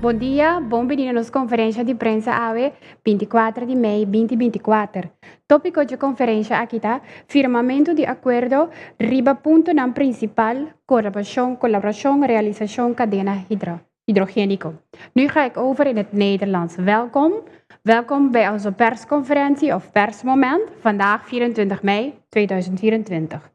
Bom dia, bem-vindos à Conferência de Prensa AVE 24 de maio 2024. Tópico de conferência aqui está: firmamento de acordo, riba ponto na principal, collaboração, realisação, cadena hydrogenico. Nu ga ik over in het Nederlands. Welkom bij onze persconferentie of persmoment, vandaag 24 mei 2024.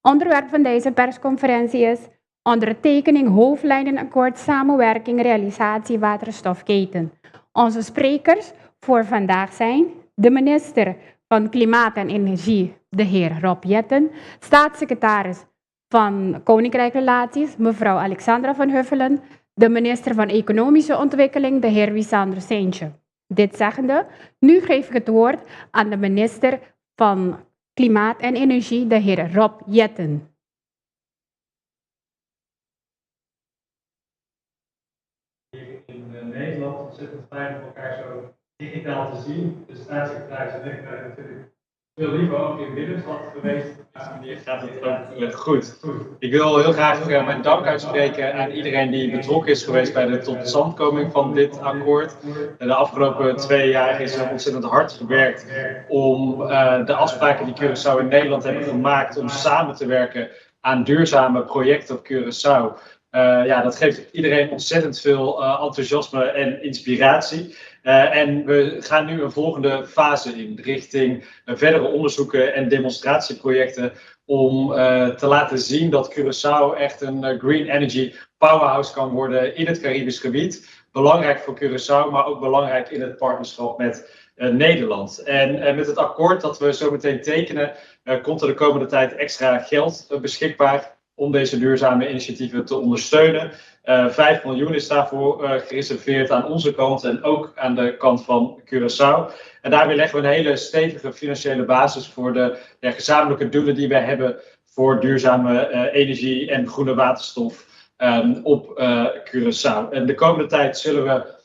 Onderwerp van deze persconferentie is ondertekening hoofdlijnenakkoord samenwerking realisatie waterstofketen. Onze sprekers voor vandaag zijn de minister van Klimaat en Energie, de heer Rob Jetten, staatssecretaris van Koninkrijk Relaties, mevrouw Alexandra van Huffelen, de minister van Economische Ontwikkeling, de heer Wisandro Seintje. Dit zeggende, nu geef ik het woord aan de minister van Klimaat en Energie, de heer Rob Jetten. In Nederland ontzettend fijn om elkaar zo digitaal te zien. De staatssecretaris en ik zijn natuurlijk veel liever ook in Willemstad geweest. Op deze manier gaat het ook goed. Ik wil heel graag mijn dank uitspreken aan iedereen die betrokken is geweest bij de totstandkoming van dit akkoord. De afgelopen 2 jaar is er ontzettend hard gewerkt om de afspraken die Curaçao en Nederland hebben gemaakt om samen te werken aan duurzame projecten op Curaçao. Dat geeft iedereen ontzettend veel enthousiasme en inspiratie. En we gaan nu een volgende fase in richting verdere onderzoeken en demonstratieprojecten om te laten zien dat Curaçao echt een green energy powerhouse kan worden in het Caribisch gebied. Belangrijk voor Curaçao, maar ook belangrijk in het partnerschap met Nederland. En met het akkoord dat we zo meteen tekenen, komt er de komende tijd extra geld beschikbaar om deze duurzame initiatieven te ondersteunen. 5 miljoen is daarvoor gereserveerd aan onze kant en ook aan de kant van Curaçao. En daarmee leggen we een hele stevige financiële basis voor de gezamenlijke doelen die we hebben voor duurzame energie en groene waterstof op Curaçao. En de komende tijd zullen we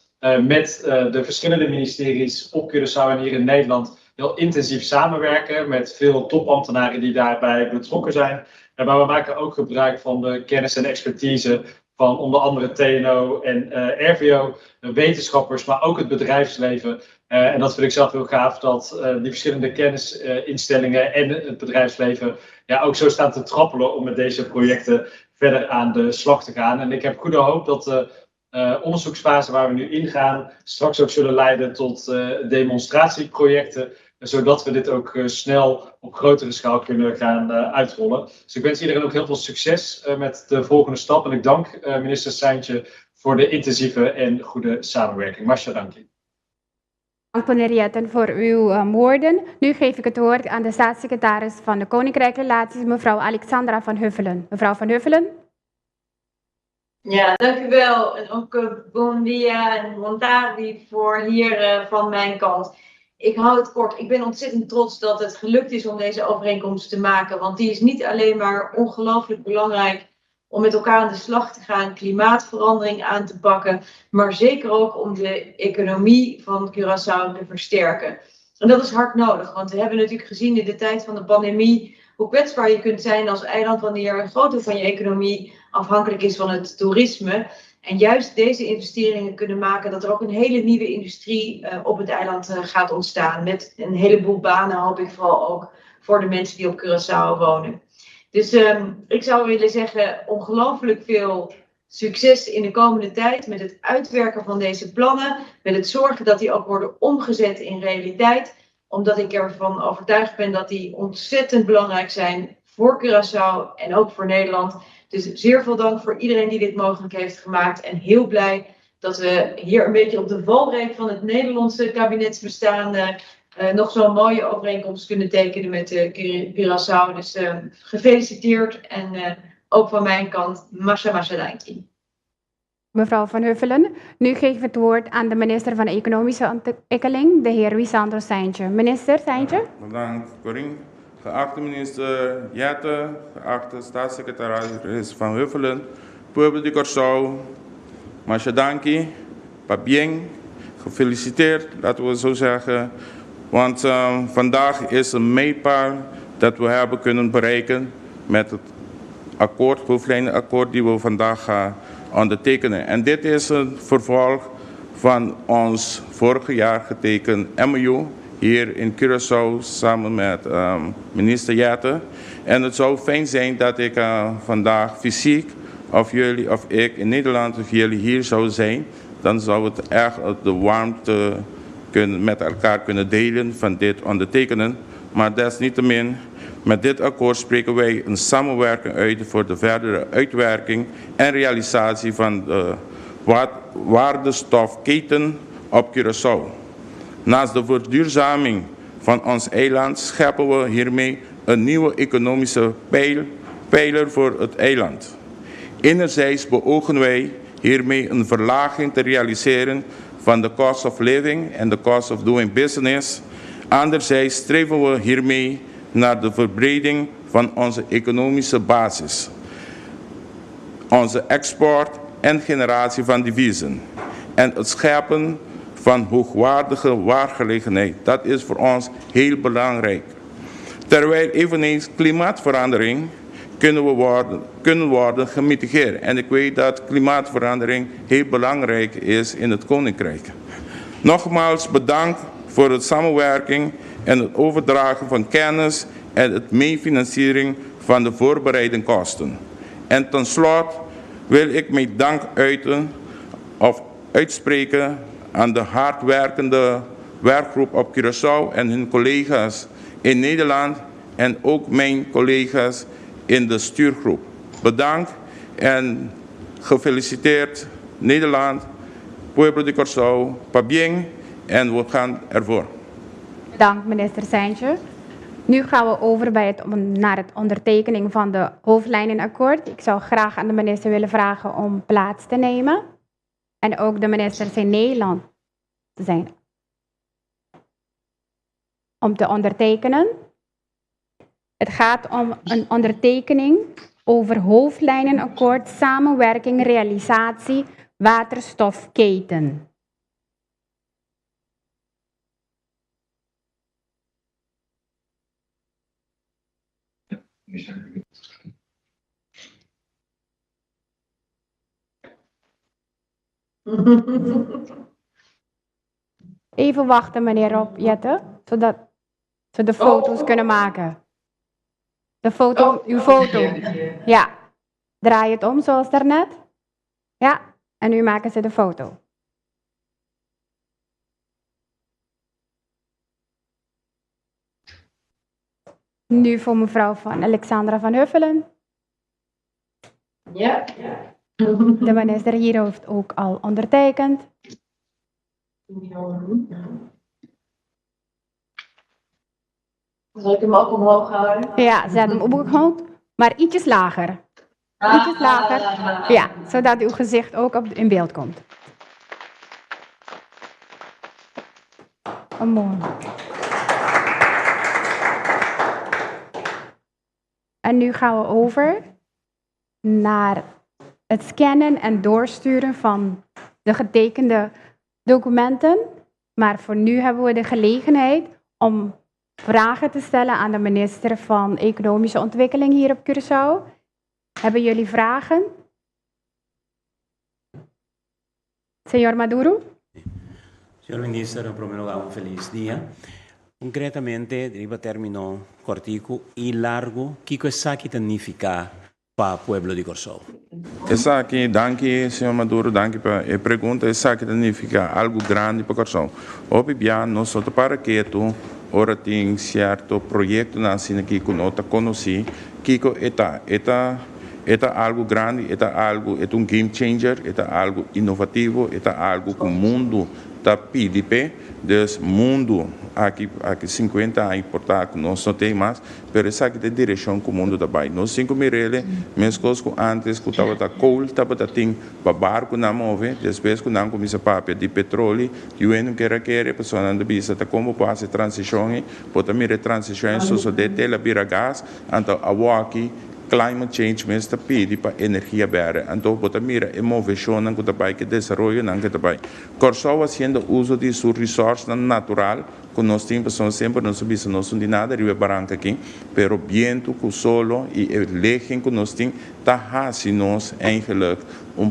met de verschillende ministeries op Curaçao en hier in Nederland heel intensief samenwerken met veel topambtenaren die daarbij betrokken zijn. Maar we maken ook gebruik van de kennis en expertise van onder andere TNO en RVO, wetenschappers, maar ook het bedrijfsleven. En dat vind ik zelf heel gaaf, dat die verschillende kennisinstellingen en het bedrijfsleven ook zo staan te trappelen om met deze projecten verder aan de slag te gaan. En ik heb goede hoop dat de onderzoeksfase waar we nu ingaan straks ook zullen leiden tot demonstratieprojecten, zodat we dit ook snel op grotere schaal kunnen gaan uitrollen. Dus ik wens iedereen ook heel veel succes met de volgende stap. En ik dank minister Seintje voor de intensieve en goede samenwerking. Masha, dank je. Dank meneer Jetten voor uw woorden. Nu geef ik het woord aan de staatssecretaris van de Koninkrijk Relaties, mevrouw Alexandra van Huffelen. Mevrouw van Huffelen. Ja, dank u wel. En ook bon dia en bon tardi voor hier van mijn kant. Ik hou het kort. Ik ben ontzettend trots dat het gelukt is om deze overeenkomst te maken. Want die is niet alleen maar ongelooflijk belangrijk om met elkaar aan de slag te gaan, klimaatverandering aan te pakken, maar zeker ook om de economie van Curaçao te versterken. En dat is hard nodig, want we hebben natuurlijk gezien in de tijd van de pandemie hoe kwetsbaar je kunt zijn als eiland wanneer een groot deel van je economie afhankelijk is van het toerisme. En juist deze investeringen kunnen maken dat er ook een hele nieuwe industrie op het eiland gaat ontstaan. Met een heleboel banen, hoop ik vooral ook voor de mensen die op Curaçao wonen. Dus ik zou willen zeggen, ongelooflijk veel succes in de komende tijd met het uitwerken van deze plannen. Met het zorgen dat die ook worden omgezet in realiteit. Omdat ik ervan overtuigd ben dat die ontzettend belangrijk zijn voor Curaçao en ook voor Nederland. Dus zeer veel dank voor iedereen die dit mogelijk heeft gemaakt. En heel blij dat we hier een beetje op de valreep van het Nederlandse kabinetsbestaan nog zo'n mooie overeenkomst kunnen tekenen met Curaçao. Dus gefeliciteerd en ook van mijn kant, Masha danki. Mevrouw van Huffelen, nu geef ik het woord aan de minister van Economische Ontwikkeling, de heer Wisandro Seintje. Minister Seintje. Bedankt, Corinne. Geachte minister Jetten, geachte staatssecretaris van Huffelen, Pueblo de Curaçao, Masha danki, Papieng, gefeliciteerd, laten we zo zeggen. Want vandaag is een mijlpaal dat we hebben kunnen bereiken met het akkoord, hoofdlijnenakkoord die we vandaag gaan ondertekenen. En dit is een vervolg van ons vorig jaar getekend MOU hier in Curaçao samen met minister Jetten. En het zou fijn zijn dat ik vandaag fysiek of jullie of ik in Nederland of jullie hier zou zijn. Dan zou het echt de warmte met elkaar kunnen delen van dit ondertekenen. Maar desniettemin, met dit akkoord spreken wij een samenwerking uit voor de verdere uitwerking en realisatie van de waardestofketen op Curaçao. Naast de verduurzaming van ons eiland scheppen we hiermee een nieuwe economische pijler voor het eiland. Enerzijds beogen wij hiermee een verlaging te realiseren van de cost of living en de cost of doing business. Anderzijds streven we hiermee naar de verbreding van onze economische basis, onze export en generatie van deviezen en het scheppen van hoogwaardige werkgelegenheid. Dat is voor heel belangrijk. Terwijl eveneens klimaatverandering kunnen worden gemitigeerd. En ik weet dat klimaatverandering heel belangrijk is in het Koninkrijk. Nogmaals bedankt voor de samenwerking en het overdragen van kennis en het meefinanciering van de voorbereidende kosten. En tenslotte wil ik mijn dank uitspreken aan de hardwerkende werkgroep op Curaçao en hun collega's in Nederland en ook mijn collega's in de stuurgroep. Bedankt en gefeliciteerd Nederland, Pueblo de Curaçao, Pabieng en we gaan ervoor. Bedankt minister Seintje. Nu gaan we over naar het ondertekening van de hoofdlijnenakkoord. Ik zou graag aan de minister willen vragen om plaats te nemen. En ook de ministers in Nederland te zijn. Om te ondertekenen. Het gaat om een ondertekening over hoofdlijnenakkoord, samenwerking, realisatie, waterstofketen. Even wachten, meneer Rob Jette, zodat ze de foto's kunnen maken. De foto, uw foto. Ja, draai het om zoals daarnet. Ja, en nu maken ze de foto. Nu voor mevrouw Alexandra van Huffelen. Ja. De minister hier heeft ook al ondertekend. Zal ik hem ook omhoog houden? Ja, zet hem omhoog, maar ietsjes lager. Ietsjes lager. Ja, zodat uw gezicht ook in beeld komt. Oh, mooi. En nu gaan we over naar het scannen en doorsturen van de getekende documenten. Maar voor nu hebben we de gelegenheid om vragen te stellen aan de minister van Economische Ontwikkeling hier op Curaçao. Hebben jullie vragen? Señor Maduro? Señor Ministro, primero un feliz día. Concretamente, arriba término cortico y largo, ¿qué cosa significa para Pueblo de Curaçao? Essa aqui, danke, senhor Maduro, danke para a pergunta. Essa aqui significa algo grande para Curaçao. Obviamente, nós só para que ora tem certo projeto na cena que nós conheci, que é algo grande, é um game changer, é algo inovativo, é algo que o mundo está pedindo. Dus mundo aqui 50 anos importar que nós não tem mais, mas essa aqui é a direção que o mundo está bem. Nós 5 mirele, mesmo que antes que estava da coal, estava da tem para barco na move, depois que não começa papel de petróleo, e o não quer pessoa não deve estar como passa a transição, pode mirar transição só de tela vira gás, então a aqui climate change mesmo pede para energia verde. Então, bota mira inovação não que também que desenvolve não que também. Corsou fazendo uso de seus recursos natural, que nós temos sempre não subimos não de nada riba barranca aqui, pero viento com solo e legem que nós temos tá hasi nós eigenlijk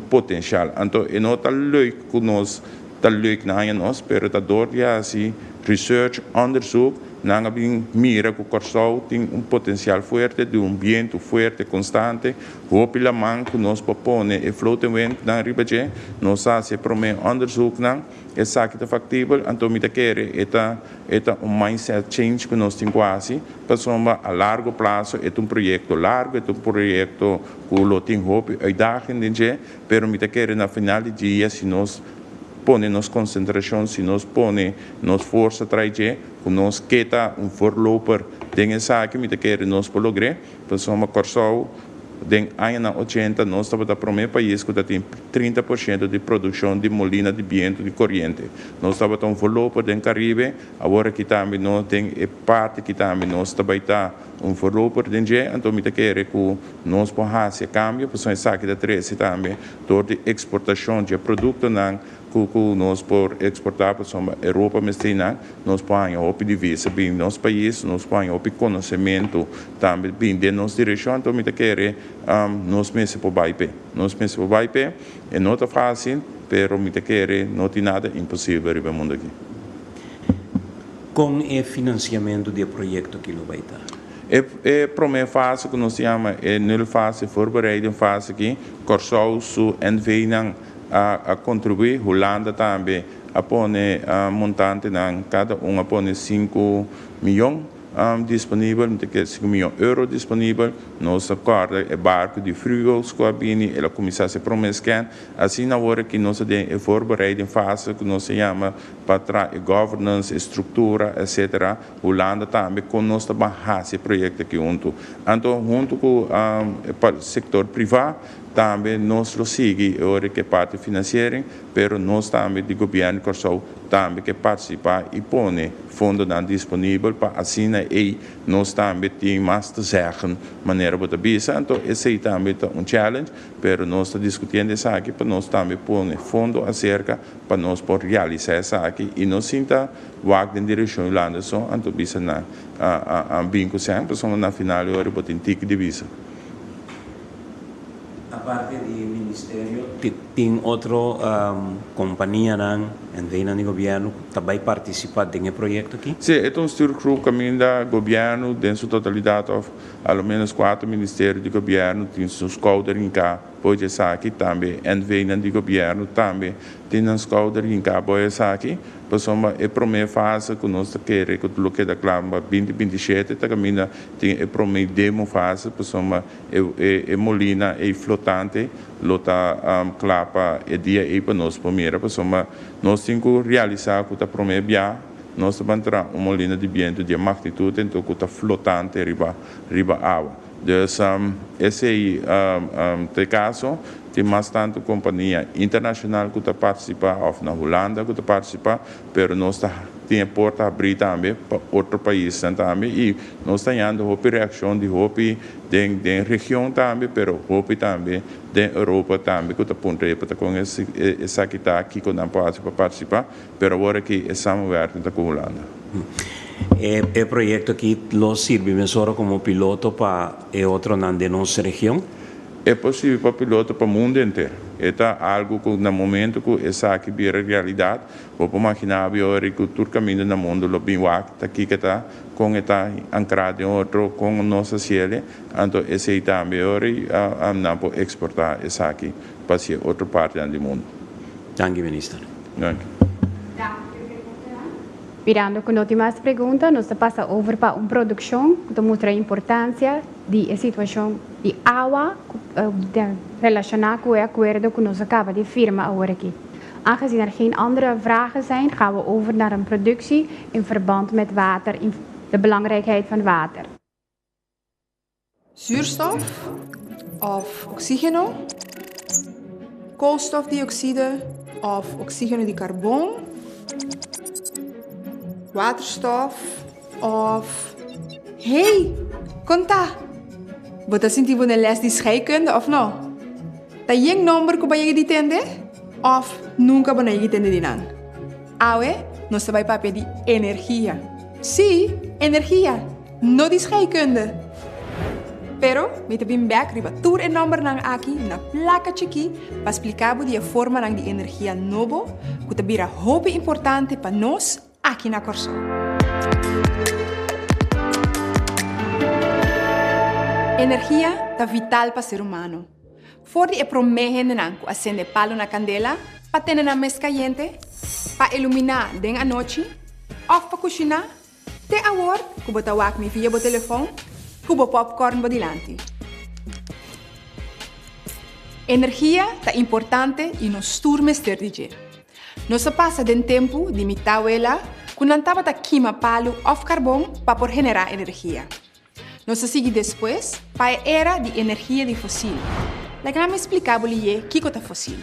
potencial. Então, é não tá leuk que nós tá leuk na nós, pero tá dor já assim research onderzoek. Nanga bem mira que o Corsou tem potencial forte, de viento forte, constante. Hoop la man que nós propõe e floating wind na ribaje, nós se promete onderzoek na, é saque factível, então me quer eta mindset change que nós temos quase, passamos a largo prazo, é projeto largo, é projeto que lo tem hoop uitdaging, pero me quer na final de dia se nós pone nos concentração, se nós pone nos força traje, que nós queta voorloper dingen zaken met de keren nos pologre, passamos Corsou den anos 80 nós estava da primeiro país que tem 30% de produção de molina de viento de corrente. Nós estava tão voorloper den Caribe, agora que também nós tem parte que também nós também tá voorloper den je, então me quer que nós podemos fazer câmbio, passamos saque da 13 também, door de exportação de produto não que nós por exportar para a Europa, mas nós podemos ter divisa bem no nosso país, nós podemos ter conhecimento também bem de nossa direção, então me quer nós mesmos por baixo, é não é fácil, pero me quer não tem nada impossível no mundo aqui. Com o financiamento do projeto que vai estar? É a primeira fase que nós chamamos, é a fase voorbereiding fase aqui, Corsou su NV a contribuir, Holanda também a pôr montante cada a pôr 5 milhões disponível, 5 milhões de euros disponível, nós acorda é barco de frugos que abini, ela começa a se promescar, assim na hora que nós temos a voorbereiding fase que nós chama para governance, estrutura, etc. Holanda também com nós trabalhar esse projeto aqui junto, então junto com o setor privado também nós lo sigue hora que parte financeira, pero nós também do governo Corsou também que participar e põe fundo disponível para assim e nós também temos mais te zeggen maneira de bisa, então esse também é challenge, pero nós estamos discutindo isso aqui para nós também põe fundo acerca para nós poder realizar isso aqui e nós sinta wag em direção Holanda só, então bisa na a bingo sempre somos na final hora botin tique de visa. A parte do Ministério, tem outra companhia em vez do governo que também participa desse projeto aqui? Sim, é um estrutura caminho do governo, em sua totalidade, ao menos 4 ministérios de governo, tem seus códigos em cá, pode ser aqui também, em vez do governo também, tem uns códigos em cá, pode ser aqui, passamos a primeira fase que nós queremos, que o que da clama 2027, também tem a primeira demo fase, passamos a molina e flotante, lota clapa e dia e para nós primeiro, passamos nós temos que realizar que a primeira via, nós vamos ter uma molina de viento de magnitude, então que está flotante riba água. Dus esse caso tem bastante companhia internacional que está participando, ou na Holanda que está participando, mas nós temos porta abrir também para outro país também e nós estamos tendo uma reação de hope da região também, mas também da Europa também que está pontando para com essa que está aqui que não pode participar, mas agora que estamos working com a Holanda. O projeto aqui lo sirve mesmo como piloto para outro de nossa região? É possível para piloto para o mundo inteiro. É algo que no momento que essa aqui vira realidade, vou imaginar agora que todo caminho no mundo lo bem está aqui que está com está ancrado em outro com nossa cielo, então esse também agora não pode exportar essa aqui para outra parte do mundo. Danke, ministro. Danke. Virando com a última pergunta, nós passamos over para uma produção que mostra a importância da situação de água relacionada com o acordo que nós acabamos de firmar agora aqui. Aangezien er geen andere vragen zijn, gaan we over naar een productie in verband met water, de belangrijkheid van water. Zuurstof of oxygeno, koolstofdioxide of oxygeno di carboon, waterstof of... Hey, conta! Você sentiu na les de scheikunde of não? Tá yeng number que vai de tende? Of nunca vai de tende dinan? Awe, nós vai papel de energia. Sim, energia, não de scheikunde. Pero, met de back riba tour en number nang aqui na placa chiqui para explicar de forma nang de energia novo, que tabira hope importante para nós aqui na Corso. Energia tá vital para ser humano. For de promehen nang ku acende palo na candela, para ter na mes caliente, para iluminar den a noite, of para cozinhar, te award, ku botawak mi via bo telefone, kubo popcorn bodilante. Energia é importante e nos turmes ter dizer. Nós passa den tempo de mitawela quando antava ta queima palo of carbão para por generar energia. Nós sigue depois para a era de energia de fóssil. Lá me explicava lhe que é fóssil.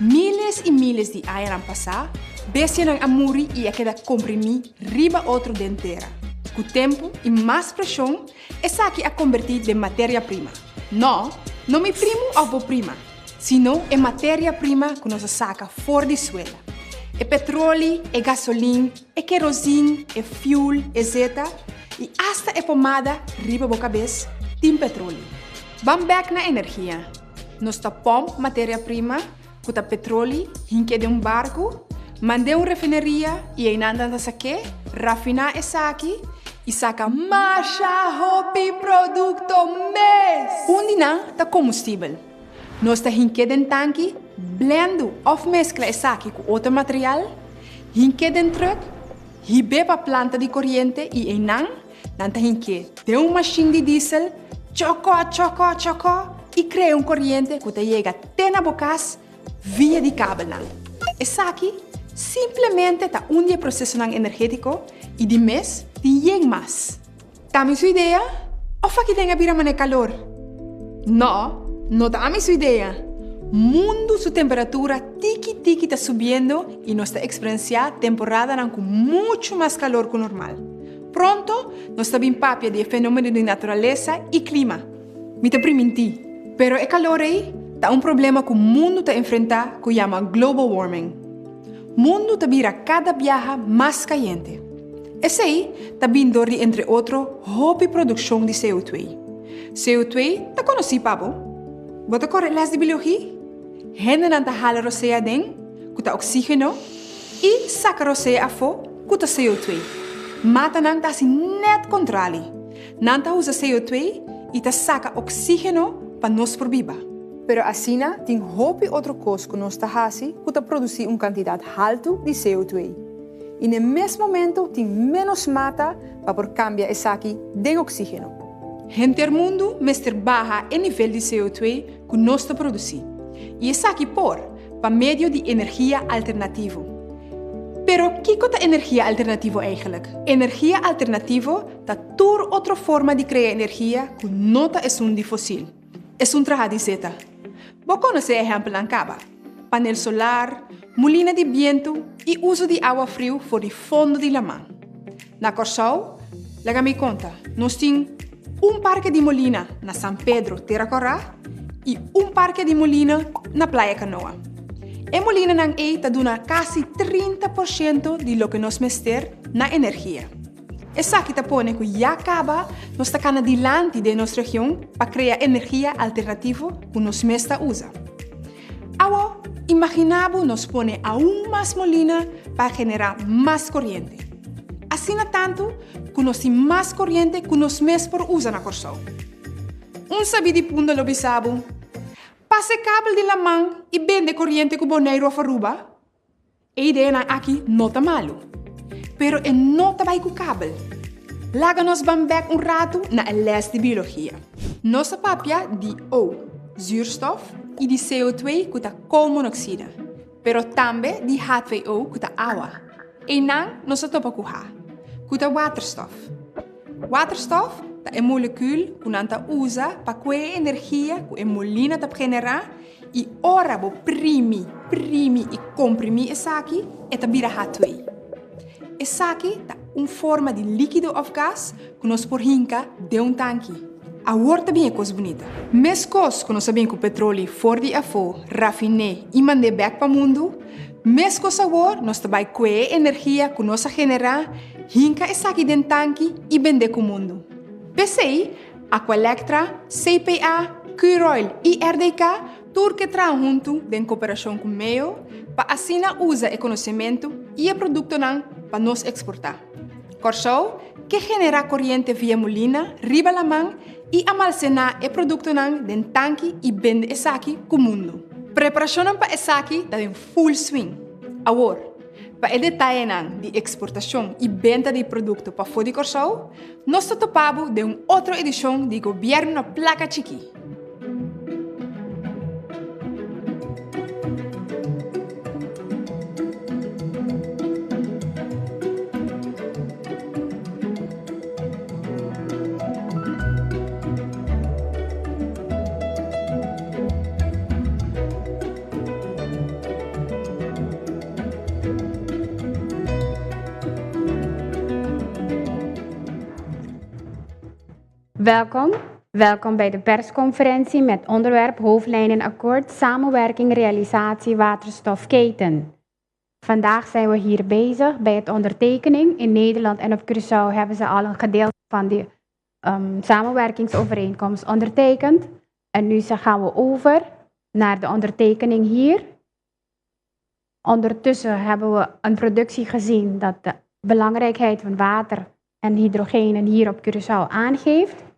Miles e miles de anos passar, bestia nang amuri e queda comprimir riba outro dentera. Com o tempo e mais pressão, essa aqui a convertir em matéria-prima. Não me primo ou prima, sino é matéria-prima que nós saca fora de suela. É petróleo, é gasolina, é querosene, é fuel, etc. E hasta é pomada, riba boca cabeça, tem petróleo. Vamos back na energia. Nós tapamos matéria-prima, com o petróleo, hinque de barco, mandei refineria e aí nada saque, rafinar essa aqui, e saca marcha hopi produto mes. Undina tá combustível. Nós tá hinque den tanque, blendo of mescla essa aqui com outro material, hinque den truck, hibe pa planta de corrente e enan, nanta hinque de machine de diesel, choco, e cria corrente que te chega até na bocas via de cabo. Essa aqui simplesmente tá processo energético e de mes tem mais. Tá a sua ideia? Ou aqui tem a bira mane calor? Não tá a sua ideia. Mundo sua temperatura tiki tá subindo e nós está experienciando temporada com muito mais calor que o normal. Pronto, nós está bem papia de fenômeno de natureza e clima. Me tá priminti. Pero é calor aí tá problema que o mundo tá enfrentar que chama global warming. Mundo tá vira cada viaja mais caliente. Esse aí tá vindo de, entre outros, hobby produção de CO2. CO2 tá conhecido, Pabo? Você corre les de biologia? Gente não tá hala roceia den, que tá oxígeno, e saca roceia a fo, que tá CO2. Mata não tá assim net controle. Não tá usa CO2 e tá saca oxígeno para nós por viva. Pero assim, tem hobby outro coisa que nós tá fazendo, que tá produzir quantidade alta de CO2. E no mesmo momento tem menos mata para por cambiar essa aqui de oxígeno. Gente do mundo mestre baja o nível de CO2 que nós produzimos. E essa aqui para meio de energia alternativa. Pero o que é energia alternativa eigenlijk? Energia alternativa é outra forma de criar energia que não é de fóssil. É trabalho de zeta. Você conhece exemplo em Caba? Panel solar, molina de viento e uso de água fria por o fundo de Lamã. Na Corsau, laga me conta, nós temos parque de molina na São Pedro, Terra Corá, e parque de molina na Praia Canoa. E molina nang está dando quase 30% de lo que nós mester na energia. Essa aqui põe que já acaba, nós está adiante de nossa região para criar energia alternativa que nós mesta usa. Agora, imaginamos nos põe aún mais molina para generar mais corrente. Assim tanto que nós temos mais corrente que nós mesmos por usa na Corsau. Sabe de punto lo bisabo. Passe cabo de la mão e vende corrente com boneiro a faruba. A ideia aqui não está malo. Pero é não está bem com cabo. Laga nos vamos back rato na les de biologia. Nossa papia de O, zuurstof, e de CO2 que está koolmonoxide. Pero também de H2O que está água. E não nos topa com H, que está waterstof. Waterstof é molecule que nós usa para criar energia que a molina está generar e ora bo primi e comprimir essa aqui e tá vira H2. Essa aqui tá forma de líquido ou gás que nós por hinca de tanque. a wordt bem coisa bonita. Mes cos que nós sabemos que o petróleo for de afo, rafiné e mande back para o mundo, mes cos agora nós também coe energia que nós generar, hinca essa aqui dentro tanque e vender com o mundo. PCI, Aqualectra, CPA, Curoil e RDK, tudo que traz junto em cooperação com o meio, para assim usar o conhecimento e o produto para nós exportar. Corsou, que genera corrente via molina, riba la mão e almacenar o produto dentro tanque e vende essa aqui com o mundo. Preparação para essa aqui está em full swing. Agora, para o detalhe de exportação e venda de produto para fora de Corsou, nós topamos de uma outra edição de Governo na Placa Chiqui. Welkom bij de persconferentie met onderwerp Hoofdlijnenakkoord Samenwerking Realisatie Waterstofketen. Vandaag zijn we hier bezig bij het ondertekening. In Nederland en op Curaçao hebben ze al een gedeelte van die samenwerkingsovereenkomst ondertekend. En nu gaan we over naar de ondertekening hier. Ondertussen hebben we een productie gezien dat de belangrijkheid van water en hydrogenen hier op Curaçao aangeeft.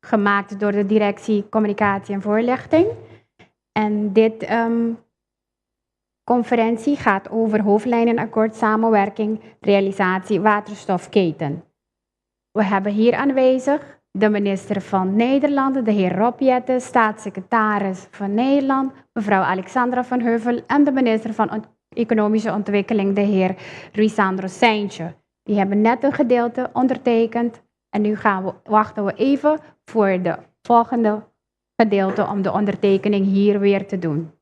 Gemaakt door de directie Communicatie en Voorlichting. En dit conferentie gaat over Hoofdlijnenakkoord Samenwerking Realisatie Waterstofketen. We hebben hier aanwezig de minister van Nederland, de heer Rob Jetten, staatssecretaris van Nederland, mevrouw Alexandra van Heuvel en de minister van Economische Ontwikkeling, de heer Ruisandro Seintje. Die hebben net een gedeelte ondertekend en nu wachten we even voor de volgende gedeelte om de ondertekening hier weer te doen.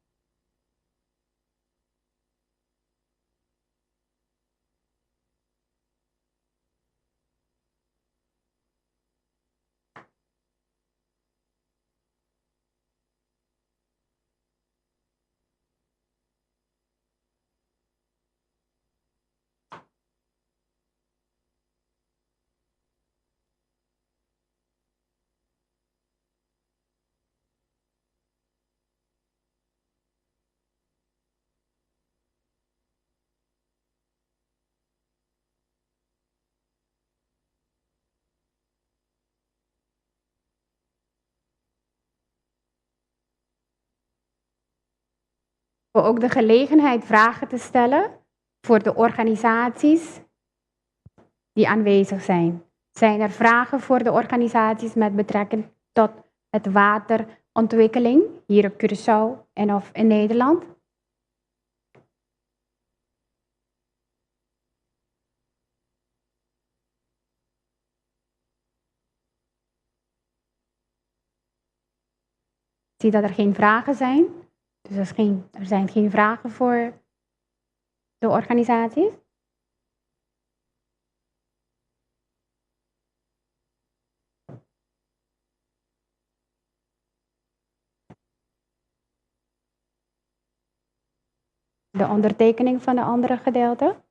We ook de gelegenheid vragen te stellen voor de organisaties die aanwezig zijn. Zijn er vragen voor de organisaties met betrekking tot het waterontwikkeling hier op Curaçao en of in Nederland? Ik zie dat er geen vragen zijn. Dus er zijn geen vragen voor de organisaties? De ondertekening van de andere gedeelte?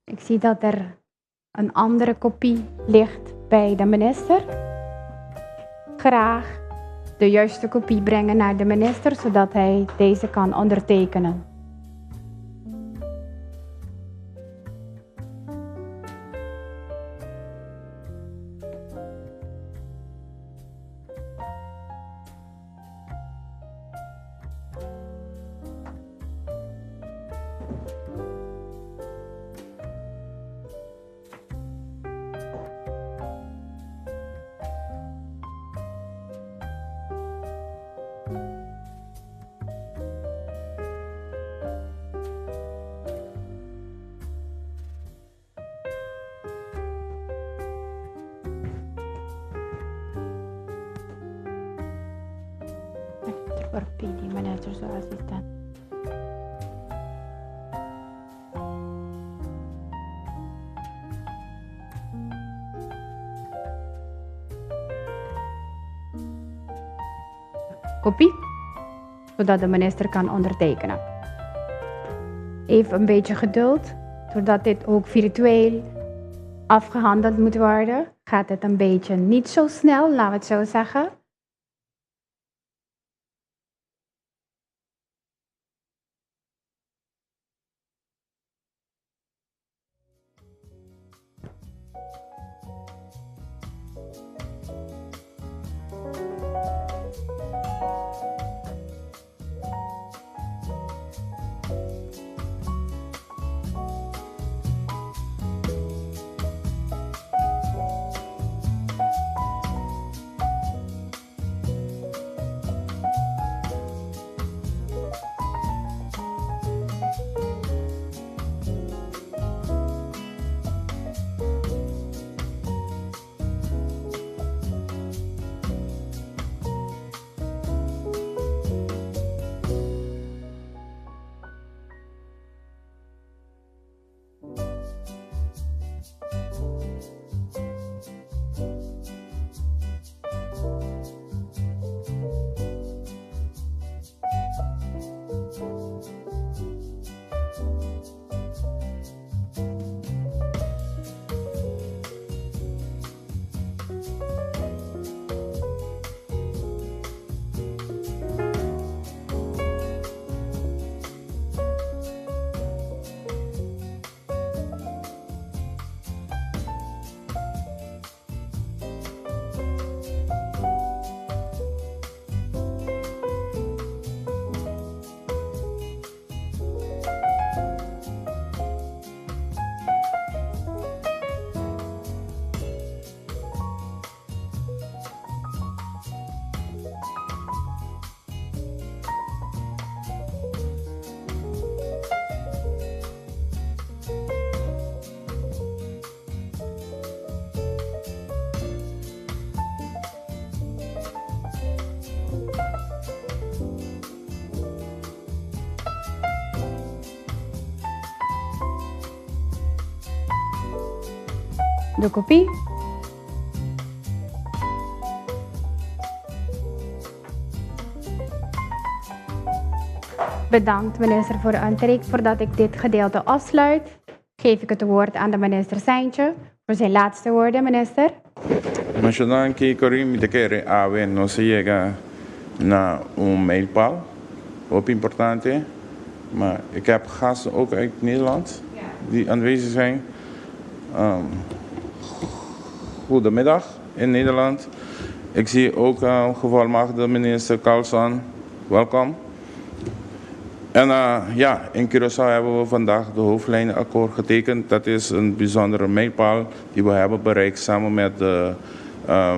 Ik zie dat er een andere kopie ligt bij de minister. Graag de juiste kopie brengen naar de minister, zodat hij deze kan ondertekenen. Corpidi, manager zo assistent. Kopie, zodat de minister kan ondertekenen. Even een beetje geduld, zodat dit ook virtueel afgehandeld moet worden. Gaat het een beetje niet zo snel, laten we het zo zeggen. De kopie. Bedankt minister voor de entree. Voordat ik dit gedeelte afsluit, geef ik het woord aan de minister Seintje voor zijn laatste woorden, minister. Masyadong Karim de kere awen no se llega na mijlpaal. Ook importante. Maar ik heb gasten ook uit Nederland die aanwezig zijn. Goedemiddag in Nederland. Ik zie ook gevolmagtigde minister Carlson. Welkom. En in Curaçao hebben we vandaag de hoofdlijnenakkoord getekend. Dat is een bijzondere mijlpaal die we hebben bereikt samen met de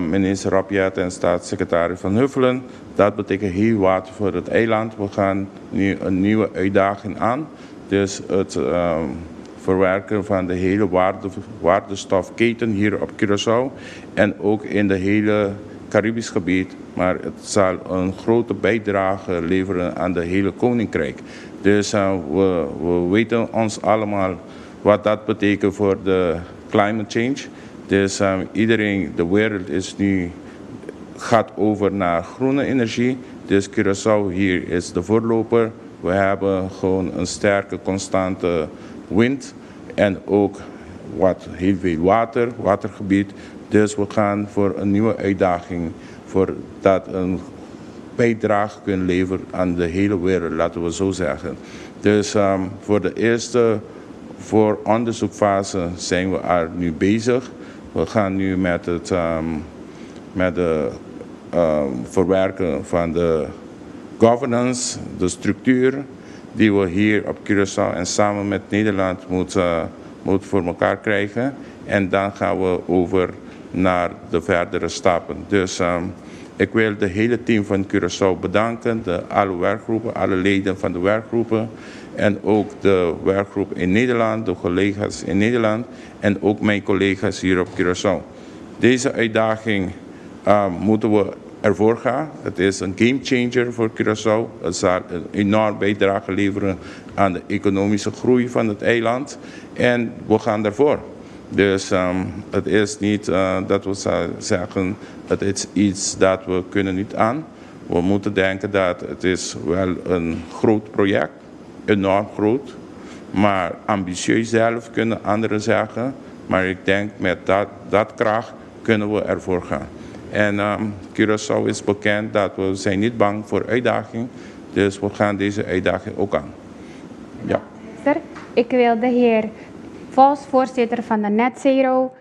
minister Rob Jetten en staatssecretaris Van Huffelen. Dat betekent heel wat voor het eiland. We gaan nu een nieuwe uitdaging aan. Dus het verwerken van de hele waardestofketen hier op Curaçao en ook in de hele Caribisch gebied. Maar het zal een grote bijdrage leveren aan de hele koninkrijk. Dus we weten ons allemaal wat dat betekent voor de climate change. Dus iedereen, de wereld is nu, gaat over naar groene energie. Dus Curaçao hier is de voorloper. We hebben gewoon een sterke, constante wind en ook heel veel watergebied. Dus we gaan voor een nieuwe uitdaging, voor dat een bijdrage kunnen leveren aan de hele wereld, laten we zo zeggen. Dus voor de eerste onderzoekfase zijn we er nu bezig. We gaan nu met het verwerken van de governance, de structuur die we hier op Curaçao en samen met Nederland moet voor elkaar krijgen. En dan gaan we over naar de verdere stappen. Dus ik wil de hele team van Curaçao bedanken, alle werkgroepen, alle leden van de werkgroepen en ook de werkgroep in Nederland, de collega's in Nederland en ook mijn collega's hier op Curaçao. Deze uitdaging moeten we ervoor gaan. Het is een gamechanger voor Curaçao. Het zal een enorm bijdrage leveren aan de economische groei van het eiland. En we gaan ervoor. Dus het is niet dat we zeggen, het is iets dat we kunnen niet aan. We moeten denken dat het is wel een groot project, enorm groot. Maar ambitieus zelf kunnen anderen zeggen. Maar ik denk met dat kracht kunnen we ervoor gaan. En Curaçao is bekend dat we zijn niet bang voor uitdaging. Dus we gaan deze uitdaging ook aan. Ja. Ik wil de heer Vos, voorzitter van de Net Zero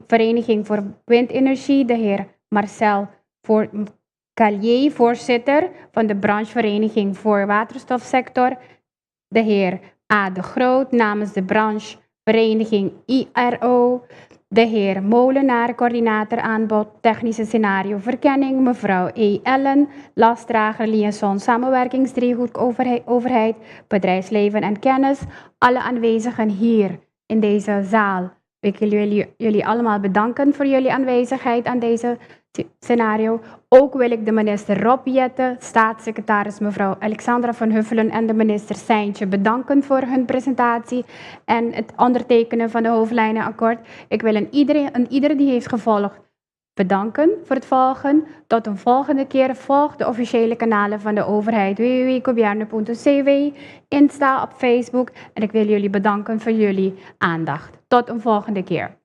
Vereniging voor Windenergie, de heer Marcel Callier, voorzitter van de branchevereniging voor waterstofsector, de heer A. de Groot namens de branchevereniging IRO, de heer Molenaar, coördinator aanbod technische scenario verkenning, mevrouw E. Ellen, lastdrager liaison samenwerkingsdriehoek overheid, bedrijfsleven en kennis, alle aanwezigen hier in deze zaal. Ik wil jullie allemaal bedanken voor jullie aanwezigheid aan deze scenario. Ook wil ik de minister Rob Jette, staatssecretaris mevrouw Alexandra van Huffelen en de minister Seintje bedanken voor hun presentatie en het ondertekenen van de hoofdlijnenakkoord. Ik wil iedereen die heeft gevolgd bedanken voor het volgen. Tot een volgende keer. Volg de officiële kanalen van de overheid www.gobierne.cw, Insta op Facebook en ik wil jullie bedanken voor jullie aandacht. Tot een volgende keer.